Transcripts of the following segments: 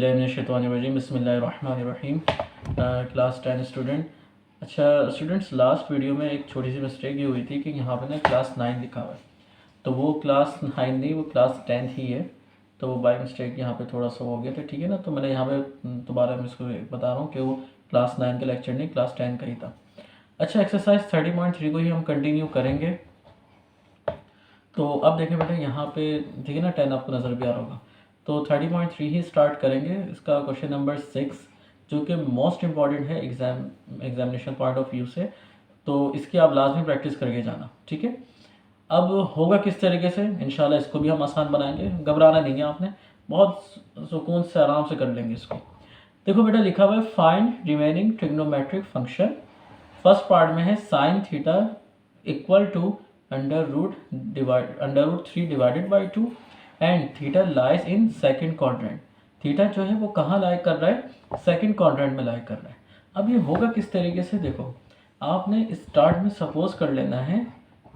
औज़ुबिल्लाहिमिनश्शैतानिर्रजीम बिस्मिल्लाहिर्रहमानिर्रहीम। Class 10 student. अच्छा students, last video में एक छोटी सी मिस्टेक ये हुई थी कि यहाँ पे ना क्लास 9 लिखा हुआ है, तो वो क्लास 9 नहीं, वो क्लास 10 ही है। तो वो बाई मिस्टेक यहाँ पे थोड़ा सा हो गया था, ठीक है ना। तो मैंने यहाँ पे दोबारा मैं इसको बता रहा हूँ कि वो क्लास 9 का लेक्चर नहीं, क्लास 10 का ही था। अच्छा, एक्सरसाइज 30.3 को ही हम कंटिन्यू करेंगे। तो अब देखें बेटा, यहाँ पे ठीक है ना, 10 आपको नज़र भी आ रहा होगा। तो 30.3 ही स्टार्ट करेंगे। इसका क्वेश्चन नंबर 6 जो कि मोस्ट इम्पॉर्टेंट है एग्जामिनेशन पॉइंट ऑफ व्यू से, तो इसकी आप लाजमी प्रैक्टिस करके जाना, ठीक है। अब होगा किस तरीके से, इंशाल्लाह इसको भी हम आसान बनाएंगे। घबराना नहीं है आपने, बहुत सुकून से आराम से कर लेंगे इसको। देखो बेटा, लिखा हुआ है find remaining trigonometric function. First part में है sine theta equal to under root 3 divided by 2 and theta lies in second quadrant. Theta जो है वो कहाँ लाई कर रहा है, सेकंड क्वाड्रेंट में लाई कर रहा है। अब ये होगा किस तरीके से, देखो आपने स्टार्ट में सपोज कर लेना है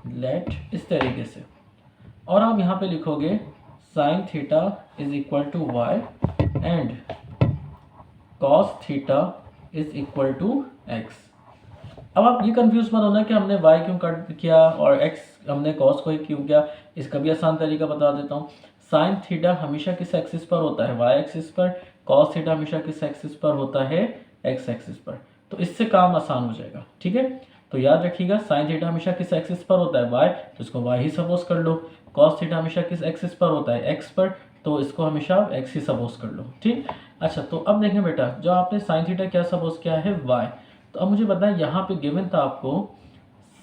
लेट इस तरीके से, और आप यहाँ पे लिखोगे sine theta is equal to y and cos theta is equal to x. अब आप ये कंफ्यूज मत होना कि हमने y क्यों कट किया और x हमने cos को ही क्यों किया। इसका भी आसान तरीका बता देता हूँ। साइन थीटा हमेशा किस एक्सिस पर होता है, y एक्सिस पर। cos थीटा हमेशा किस एक्सिस पर होता है, x एक्सिस पर। तो इससे काम आसान हो जाएगा, ठीक है। तो याद रखिएगा, साइन थीटा हमेशा किस एक्सिस पर होता है, y, तो इसको y ही सपोज कर लो। cos थीटा हमेशा किस एक्सिस पर होता है, x पर, तो इसको हमेशा x ही सपोज कर लो, ठीक। अच्छा, तो अब देखें बेटा, जो आपने साइन थीटा क्या सपोज किया है, y। तो अब मुझे बताएं, यहाँ पे गिवन था आपको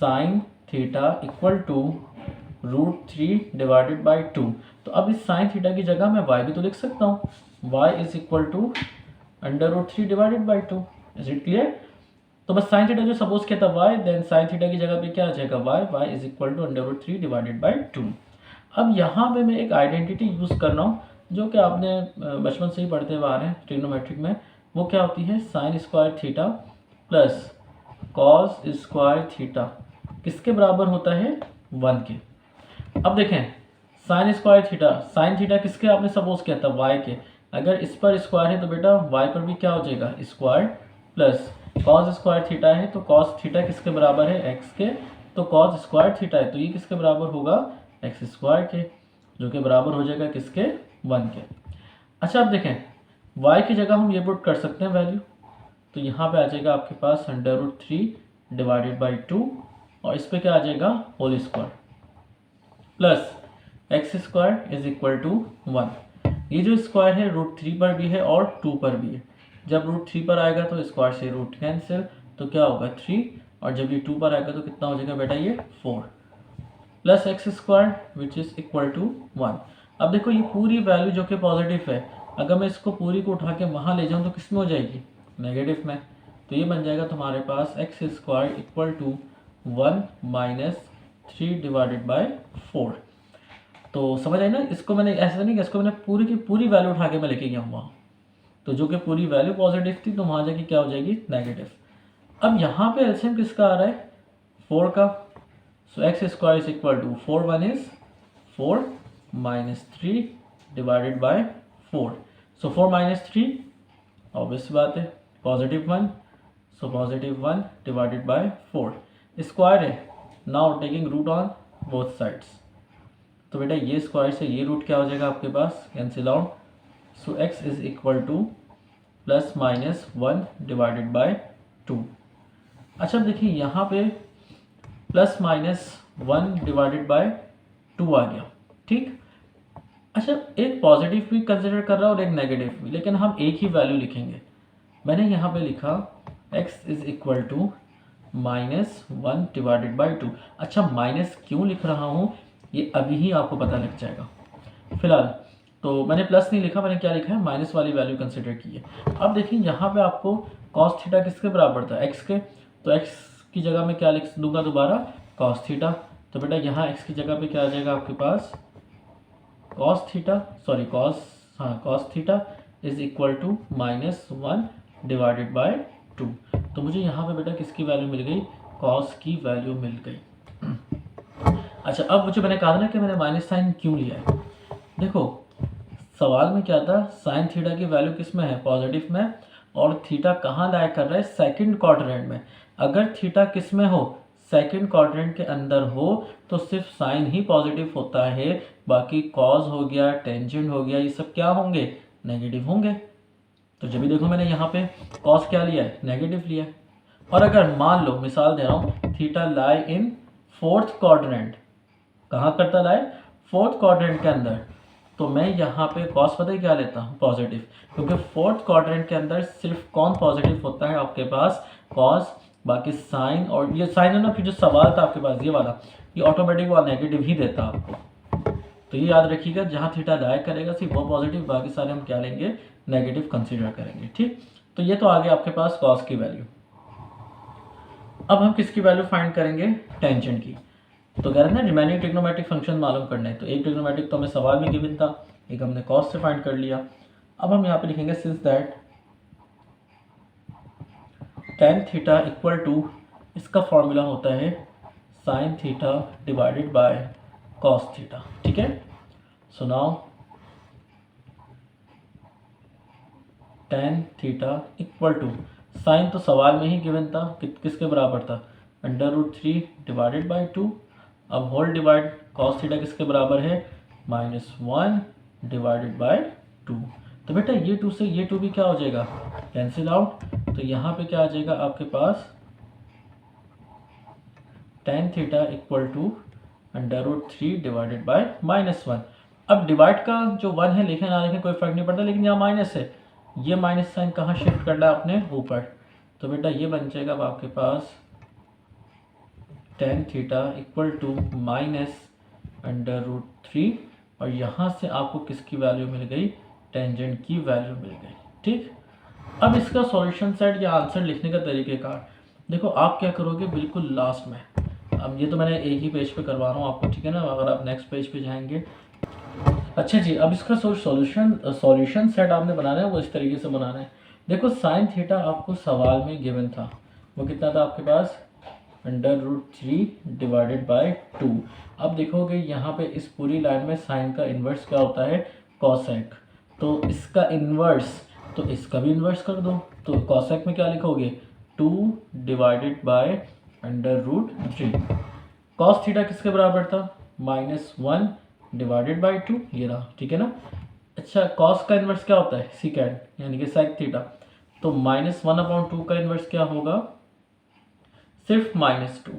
sine theta equal to √3 divided by 2। तो अब इस साइन थीटा की जगह मैं y भी तो लिख सकता हूँ, y is equal to √3 divided by 2। Is it clear. तो बस साइन थीटा जो सपोज किया था y, देन साइन थीटा की जगह पे क्या आ जाएगा y is equal to √3 divided by 2। अब यहाँ पे मैं एक आइडेंटिटी यूज़ कर रहा हूँ जो कि आपने बचपन से ही पढ़ते हुए आ रहे हैं ट्रिग्नोमेट्रिक में। वो क्या होती है, sine square theta plus cos square theta किसके बराबर होता है, 1 के। अब देखें, sine square theta, sine theta किसके आपने सपोज किया था, y के। अगर इस पर स्क्वायर है तो बेटा y पर भी क्या हो जाएगा, square, plus cos square theta है तो कॉस थीटा किसके बराबर है, x के। तो कॉस स्क्वायर थीटा है तो ये किसके बराबर होगा, x स्क्वायर के, जो कि बराबर हो जाएगा किसके, 1 के। अच्छा, अब देखें y की जगह हम ये पुट कर सकते हैं वैल्यू, तो यहाँ पे आ जाएगा आपके पास √3 डिवाइडेड बाई 2 और इस पे क्या आ जाएगा, whole square, plus x square is equal to 1। ये जो स्क्वायर है √3 पर भी है और 2 पर भी है। जब √3 पर आएगा तो स्क्वायर से रूट कैंसिल, तो क्या होगा 3, और जब ये 2 पर आएगा तो कितना हो जाएगा बेटा, ये 4, plus x square which is equal to 1। अब देखो ये पूरी वैल्यू जो कि पॉजिटिव है, अगर मैं इसको पूरी को उठा के वहाँ ले जाऊँ तो किस में हो जाएगी, नेगेटिव में। तो ये बन जाएगा तुम्हारे पास x square equal to 1 minus 3 divided by 4। तो समझ आई ना, इसको मैंने ऐसा नहीं कि इसको मैंने पूरी की पूरी वैल्यू उठा के मैं लेके गया हूँ वहाँ, तो जो कि पूरी वैल्यू पॉजिटिव थी तो वहाँ जाके क्या हो जाएगी, नेगेटिव। अब यहाँ पे एलसीएम किसका आ रहा है, 4 का। So x square is equal to 4 1 is 4 minus 3 divided by 4। So 4 minus 3 obvious बात है positive 1, so positive 1 divided by 4। Square है, now taking root on both sides, तो बेटा ये स्क्वायर से ये रूट क्या हो जाएगा आपके पास, cancel out. So x is equal to plus minus 1 divided by 2। अच्छा देखिए यहाँ पे प्लस माइनस 1 डिवाइडेड बाई 2 आ गया, ठीक। अच्छा, एक पॉजिटिव भी कंसिडर कर रहा है और एक नेगेटिव भी, लेकिन हम एक ही वैल्यू लिखेंगे। मैंने यहाँ पे लिखा x is equal to -1 divided by 2। अच्छा, माइनस क्यों लिख रहा हूँ ये अभी ही आपको पता लग जाएगा। फिलहाल तो मैंने प्लस नहीं लिखा, मैंने क्या लिखा है, माइनस वाली वैल्यू कंसिडर की है। अब देखिए यहाँ पे आपको कॉस थीटा किसके बराबर था, x के। तो x की जगह में क्या लिख दूंगा दोबारा, कॉस थीटा। तो बेटा यहाँ x की जगह पे क्या आ जाएगा आपके पास, cos theta, sorry cos theta is equal to -1 divided by 2। तो मुझे यहाँ पे बेटा किसकी वैल्यू मिल गई, कॉस की वैल्यू मिल गई। अच्छा, अब मुझे मैंने कहा ना कि मैंने माइनस साइन क्यों लिया है। देखो सवाल में क्या था, साइन थीटा की वैल्यू किस में है, पॉजिटिव में, और थीटा कहाँ लाया कर रहा है, सेकंड क्वाड्रेंट में। अगर थीटा किस में हो, सेकंड क्वाड्रेंट के अंदर हो, तो सिर्फ साइन ही पॉजिटिव होता है, बाकी कॉज हो गया, टेंजेंट हो गया, ये सब क्या होंगे, नेगेटिव होंगे। तो जब भी देखो मैंने यहाँ पे कॉस क्या लिया है, नेगेटिव लिया है। और अगर मान लो, मिसाल दे रहा हूँ, theta lie in fourth quadrant, कहाँ करता लाई, फोर्थ क्वाड्रेंट के अंदर, तो मैं यहाँ पे कॉस पता है क्या लेता हूँ, पॉजिटिव, क्योंकि फोर्थ क्वाड्रेंट के अंदर सिर्फ कौन पॉजिटिव होता है आपके पास, कॉस, बाकी साइन, और ये साइन है ना, फिर जो सवाल था आपके पास ये वाला, ये ऑटोमेटिक वाला नेगेटिव ही देता आपको। तो ये याद रखिएगा, जहाँ थीटा लाई करेगा सिर्फ वो पॉजिटिव, बाकी सारे हम क्या लेंगे, नेगेटिव कंसीडर करेंगे, ठीक। तो ये तो आ गया आपके पास कॉस की वैल्यू। अब हम किसकी वैल्यू फाइंड करेंगे, टेंजेंट की। तो कह रहे हैं ना रिमेनिंग ट्रिग्नोमेट्रिक फंक्शन मालूम करना है, तो एक ट्रिग्नोमेट्रिक तो हमें सवाल में गिवन था, एक हमने कॉस से फाइंड कर लिया। अब हम यहाँ पे लिखेंगे since that tan theta equal to, इसका फॉर्मूला होता है sine theta divided by cos theta, ठीक है। So now tan theta equal to, sine तो सवाल में ही गिवन था, किसके बराबर था, √3 डिवाइडेड बाई 2। अब होल डिवाइड कॉस थीटा किसके बराबर है, -1 डिवाइडेड बाई 2। तो बेटा ये 2 से ये 2 भी क्या हो जाएगा, कैंसिल आउट। तो यहाँ पे क्या आ जाएगा आपके पास, tan theta equal to √3 divided by -1। अब डिवाइड का जो 1 है लिखे ना लिखे कोई फर्क नहीं पड़ता, लेकिन यहाँ माइनस है, ये माइनस साइन कहाँ शिफ्ट करना है अपने ऊपर। तो बेटा ये बन जाएगा अब आपके पास टेन थीटा इक्वल टू -√3, और यहाँ से आपको किसकी वैल्यू मिल गई, टेंजेंट की वैल्यू मिल गई, ठीक। अब इसका सॉल्यूशन सेट या आंसर लिखने का तरीक़ेकार देखो, आप क्या करोगे बिल्कुल लास्ट में। अब ये तो मैंने एक ही पेज पे करवा रहा हूँ आपको, ठीक है ना, अगर आप नेक्स्ट पेज पे जाएंगे। अच्छा जी, अब इसका सॉल्यूशन सेट आपने बनाना है, वो इस तरीके से बनाना है। देखो साइन थीटा आपको सवाल में गिवन था, वो कितना था आपके पास, √3 डिवाइडेड बाई 2। अब देखोगे यहाँ पे इस पूरी लाइन में साइन का इन्वर्स क्या होता है, कॉसेक। तो इसका इन्वर्स, तो इसका भी इन्वर्स कर दो। तो कॉसेक में क्या लिखोगे, 2 डिवाइडेड बाई √3। कॉस थीटा किसके बराबर था, -1 डिवाइडेड बाई 2, ये रहा, ठीक है ना। अच्छा, कॉस का इन्वर्स क्या होता है, सीकेंड, यानी कि सेक थीटा। तो -1/2 का इन्वर्स क्या होगा, सिर्फ -2,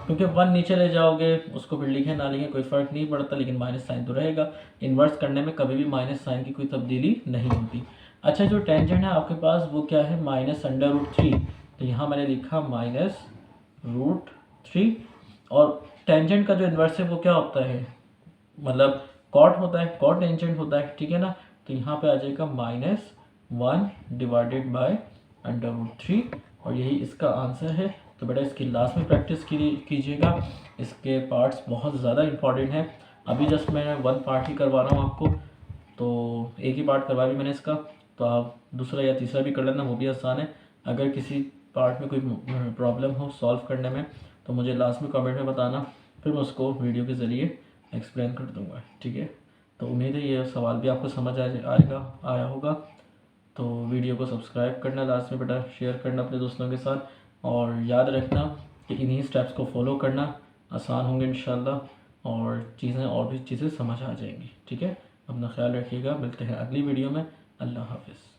क्योंकि 1 नीचे ले जाओगे, उसको फिर लिखे ना लिखे कोई फ़र्क नहीं पड़ता, लेकिन माइनस साइन तो रहेगा। इन्वर्स करने में कभी भी माइनस साइन की कोई तब्दीली नहीं होती। अच्छा, जो टेंजेंट है आपके पास वो क्या है, -√3। तो यहाँ मैंने लिखा -√3, और टेंजेंट का जो इन्वर्स है वो क्या होता है, मतलब कॉट होता है, कॉट टेंजेंट होता है, ठीक है ना। तो यहाँ पे आ जाएगा -1 डिवाइडेड बाय √3, और यही इसका आंसर है। तो बेटा इसकी लास्ट में प्रैक्टिस कीजिएगा, इसके पार्ट्स बहुत ज़्यादा इंपॉर्टेंट हैं। अभी जस्ट मैं 1 पार्ट ही करवा रहा हूँ आपको, तो एक ही पार्ट करवा भी मैंने इसका, तो आप दूसरा या तीसरा भी कर लेना, वो भी आसान है। अगर किसी पार्ट में कोई प्रॉब्लम हो सॉल्व करने में, तो मुझे लास्ट में कमेंट में बताना, फिर मैं उसको वीडियो के ज़रिए एक्सप्लेन कर दूंगा, ठीक है। तो उम्मीद है ये सवाल भी आपको समझ आया होगा। तो वीडियो को सब्सक्राइब करना लास्ट में बेटा, शेयर करना अपने दोस्तों के साथ, और याद रखना कि इन्हीं स्टेप्स को फॉलो करना, आसान होंगे इंशाल्लाह, और चीज़ें और भी चीज़ें समझ आ जाएंगी, ठीक है। अपना ख्याल रखिएगा, मिलते हैं अगली वीडियो में। अल्लाह हाफिज़।